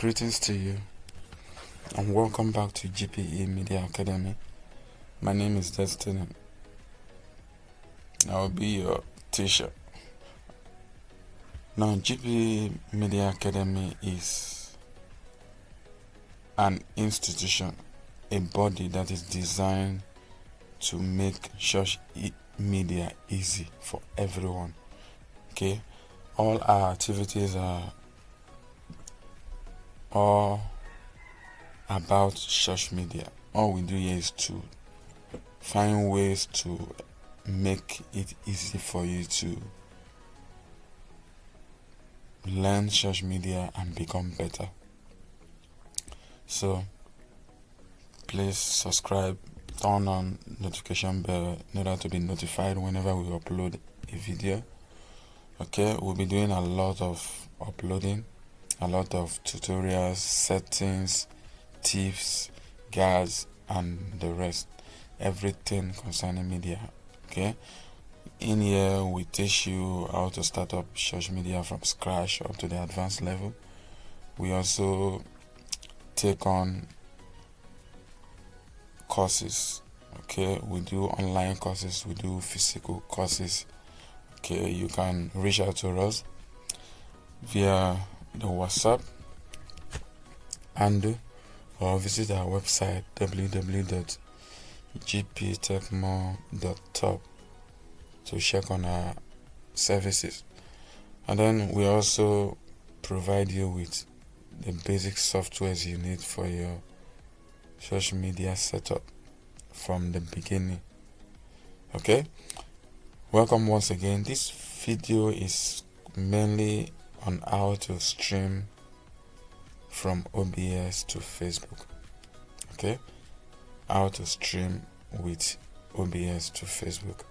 Greetings to you and welcome back to GPE Media Academy. My name is Destiny. I will be your teacher. Now, GPE Media Academy is an institution, a body that is designed to make church media easy for everyone. Okay, all our activities are all about church media. All we do here is to find ways to make it easy for you to learn church media and become better. So please subscribe, turn on notification bell in order to be notified whenever we upload a video. Okay, we'll be doing a lot of uploading, a lot of tutorials, settings, tips, guides, and the rest. Everything concerning media. Okay, in here we teach you how to start up church media from scratch up to the advanced level. We also take on courses. Okay, we do online courses, we do physical courses. Okay, you can reach out to us via the WhatsApp and or visit our website www.gpeteckmore.top to check on our services. And then we also provide you with the basic softwares you need for your social media setup from the beginning. Okay, welcome once again. This video is mainly on how to stream from OBS to Facebook. Okay, how to stream with OBS to Facebook.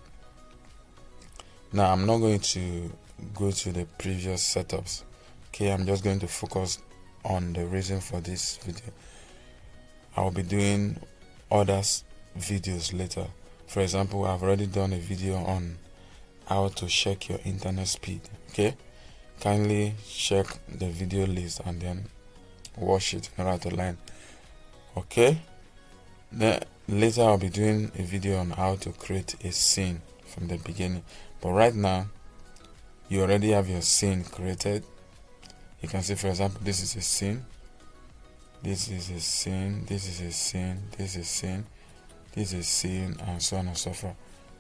Now, I'm not going to go to the previous setups. Okay, I'm just going to focus on the reason for this video. I'll be doing other videos later. For example, I've already done a video on how to check your internet speed. Okay, kindly check the video list and then watch it in order to learn. Okay, then later I'll be doing a video on how to create a scene from the beginning. But right now, you already have your scene created. You can see, for example, this is a scene, this is a scene, this is a scene, this is a scene, this is a scene, and so on and so forth.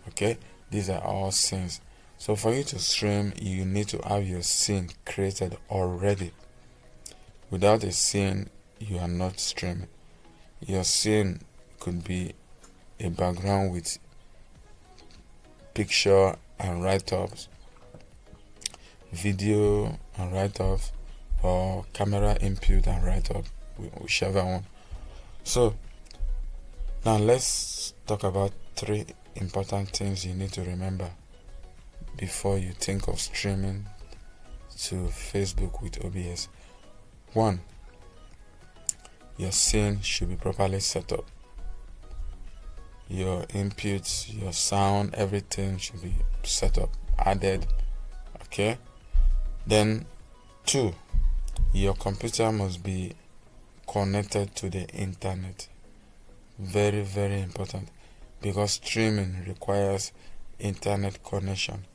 Okay, these are all scenes. So for you to stream, you need to have your scene created already. Without a scene, you are not streaming. Your scene could be a background with picture and write-ups, video and write-ups, or camera input and write-up, whichever one. So now let's talk about 3 important things you need to remember before you think of streaming to Facebook with OBS. 1, your scene should be properly set up. Your inputs, your sound, everything should be set up, added. Okay, then 2, your computer must be connected to the internet. Very, very important, because streaming requires internet connection.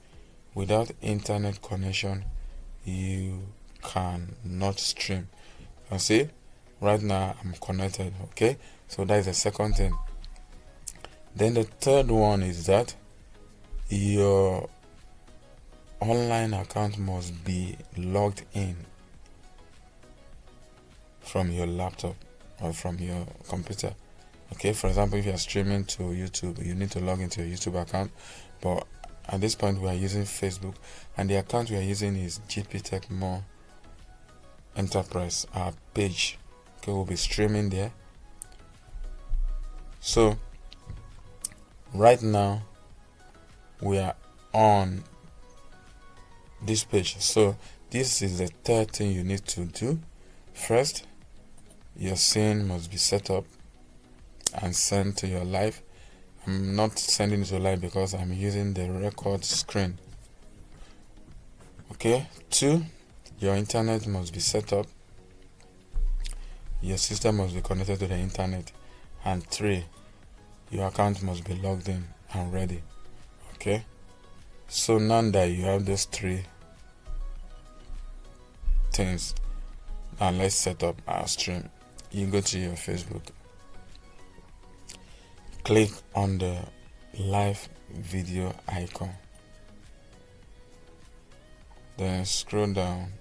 Without internet connection, you cannot stream. You see, right now I'm connected. Okay, so that is the second thing. Then the third one is that your online account must be logged in from your laptop or from your computer. Okay, for example, if you are streaming to YouTube, you need to log into your YouTube account. But at this point, we are using Facebook, and the account we are using is GPtechmore Enterprise, our page. Okay, we'll be streaming there. So right now we are on this page. So this is the third thing you need to do. First, your scene must be set up and sent to your live. I'm not sending it to live because I'm using the record screen. Okay, 2, your internet must be set up. your system must be connected to the internet, and 3, your account must be logged in and ready. Okay, so now that you have those 3 things, now let's set up our stream. You go to your Facebook, click on the live video icon, then scroll down,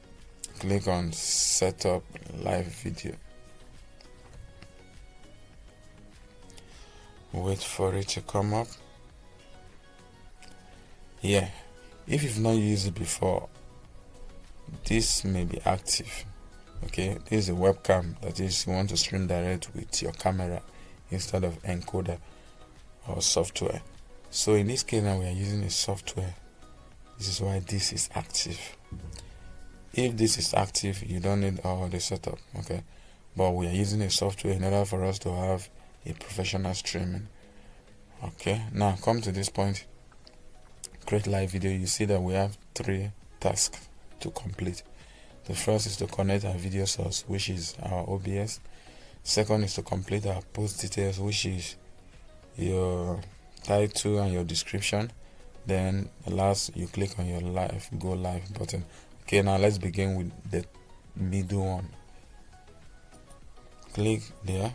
click on setup live video, wait for it to come up. Yeah, if you've not used it before, this may be active. Okay, this is a webcam, that is, you want to stream direct with your camera instead of encoder or software. So in this case now we are using a software. This is why this is active. If this is active, you don't need all the setup. Okay, but we are using a software in order for us to have a professional streaming. Okay, now come to this point, create live video. You see that we have 3 tasks to complete. The first is to connect our video source, which is our OBS. Second is to complete our post details, which is your title and your description. Then the last, you click on your live, go live button. Okay, now let's begin with the middle one. Click there,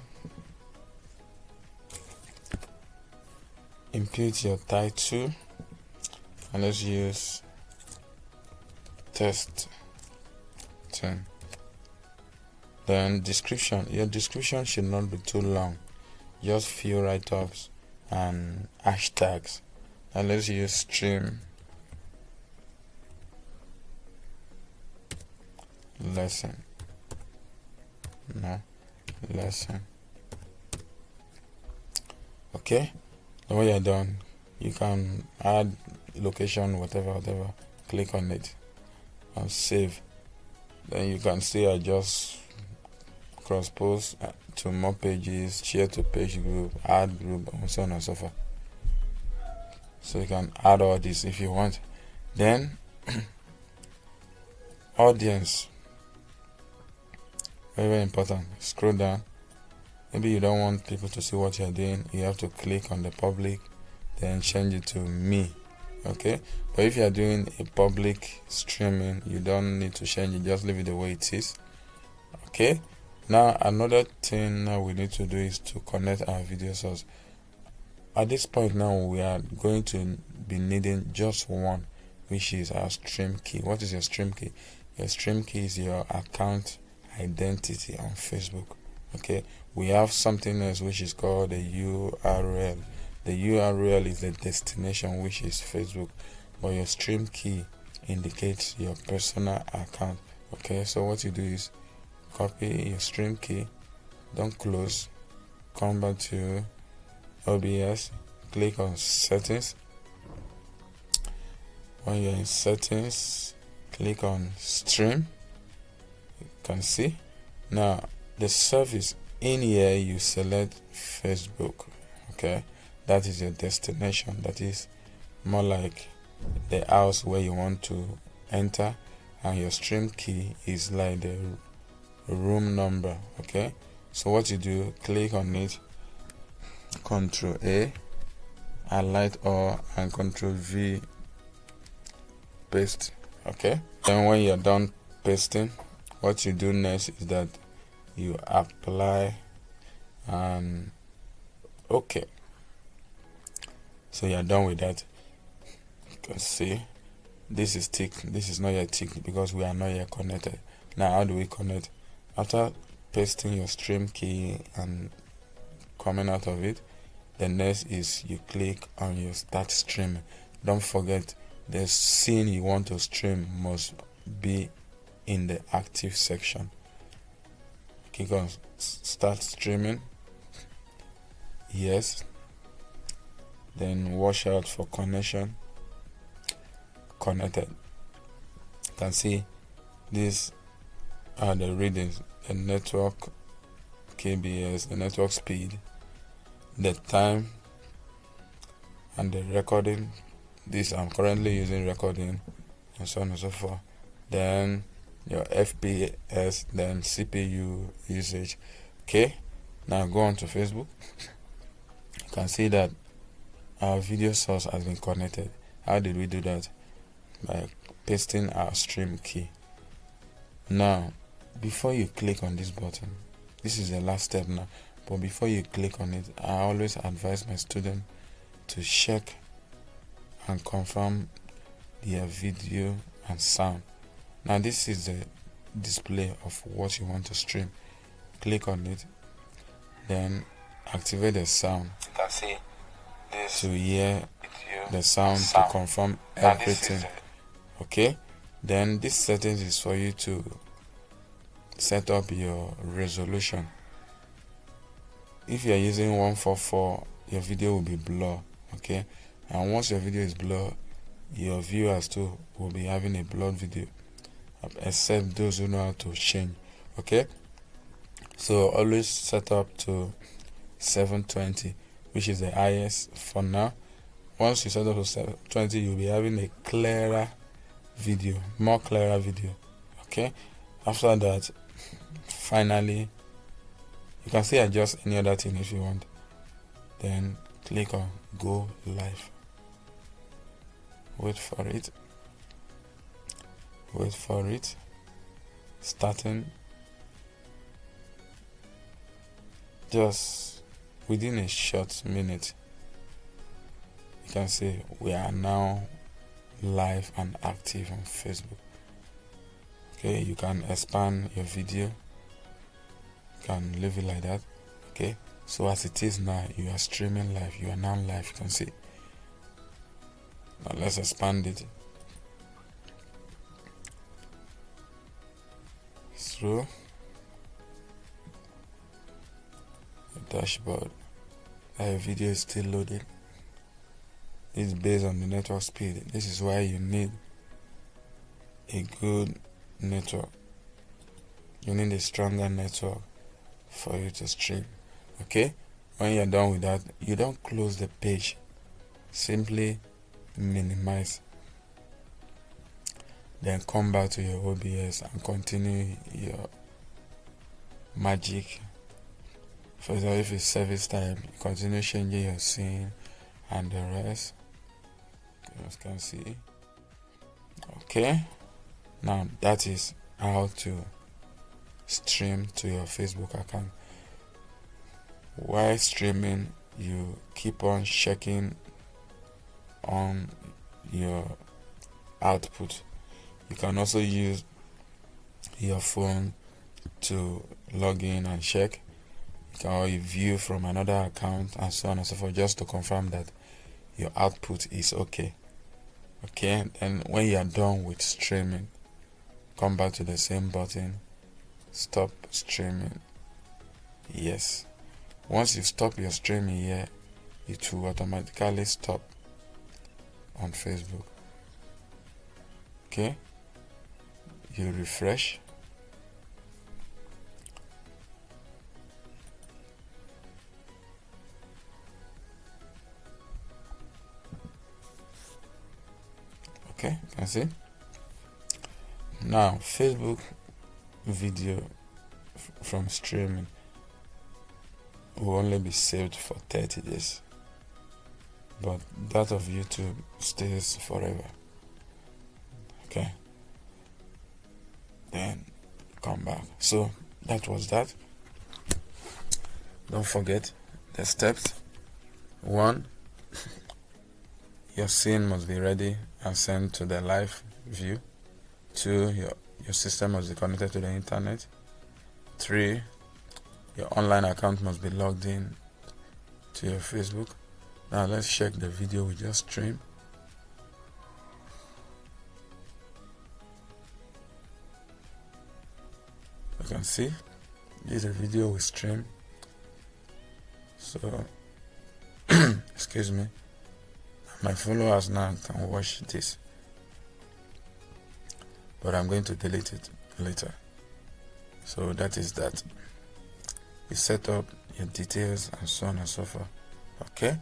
input your title, and let's use test 10. Then description. Your description should not be too long, just few write-ups and hashtags. And let's use stream lesson. No, lesson. Okay, then when you're done, you can add location, whatever. Click on it and save. Then you can still adjust cross post to more pages, share to page group, add group, and so on and so forth. So you can add all this if you want. Then audience, very, very important. Scroll down. Maybe you don't want people to see what you're doing, you have to click on the public, then change it to me. Okay, but if you are doing a public streaming, you don't need to change it, just leave it the way it is. Okay, now another thing now we need to do is to connect our video source. At this point now, we are going to be needing just one, which is our stream key. What is your stream key? Your stream key is your account identity on Facebook. Okay, we have something else which is called the URL. The URL is the destination, which is Facebook, but your stream key indicates your personal account. Okay, so what you do is copy your stream key, don't close, come back to OBS, click on settings. When you're in settings, click on stream. You can see now the service in here, you select Facebook. Okay, that is your destination, that is more like the house where you want to enter, and your stream key is like the room number. Okay, so what you do, click on it, Ctrl A, highlight all, and Ctrl V, paste. Okay, then when you're done pasting, what you do next is that you apply and okay. So you're done with that. You can see this is ticked, this is not yet ticked because we are not yet connected. Now how do we connect? After pasting your stream key and coming out of it, the next is you click on your start stream. Don't forget, the scene you want to stream must be in the active section. Click on start streaming. Yes. Then watch out for connection. Connected. You can see these are the readings: the network KBS, the network speed, the time, and the recording. This I'm currently using recording, and so on and so forth. Then your FPS, then CPU usage. Okay, now go on to Facebook. You can see that our video source has been connected. How did we do that? By pasting our stream key. Now, before you click on this button, this is the last step now, but before you click on it, I always advise my students to check and confirm their video and sound. Now, this is the display of what you want to stream. Click on it, then activate the sound. You can see this to hear the sound to confirm everything. Okay, then this settings is for you to set up your resolution. If you are using 144, your video will be blur. Okay, and once your video is blur, your viewers too will be having a blurred video, except those who know how to change. Okay, so always set up to 720, which is the highest for now. Once you set up to 720, you'll be having a clearer video, more clearer video. Okay, after that, finally, you can see adjust any other thing if you want, then click on go live. Wait for it, starting. Just within a short minute, you can see we are now live and active on Facebook. Okay, you can expand your video, you can leave it like that. Okay, so as it is now, you are streaming live, you are now live. You can see. Now let's expand it through the dashboard. Our video is still loaded. It's based on the network speed. This is why you need a good network. You need a stronger network for you to stream. Okay, when you're done with that, you don't close the page, simply minimize, then come back to your OBS and continue your magic. For example, if it's service time, you continue changing your scene and the rest. You can see. Okay, now that is how to stream to your Facebook account. While streaming, you keep on checking on your output. You can also use your phone to log in and check. You can view from another account and so on and so forth, just to confirm that your output is okay. Okay, and when you are done with streaming, come back to the same button, stop streaming. Yes, once you stop your streaming here, it will automatically stop on Facebook. Okay, you refresh. Okay, you can see. Now, Facebook video from streaming will only be saved for 30 days, but that of YouTube stays forever. Okay, then come back. So that was that. Don't forget the steps. 1, your scene must be ready and sent to the live view. 2, your system must be connected to the internet. 3, your online account must be logged in to your Facebook. Now let's check the video we just streamed. You can see this is a video we streamed. So excuse me, my followers now can watch this, but I'm going to delete it later. So that is that. You set up your details and so on and so forth. Okay.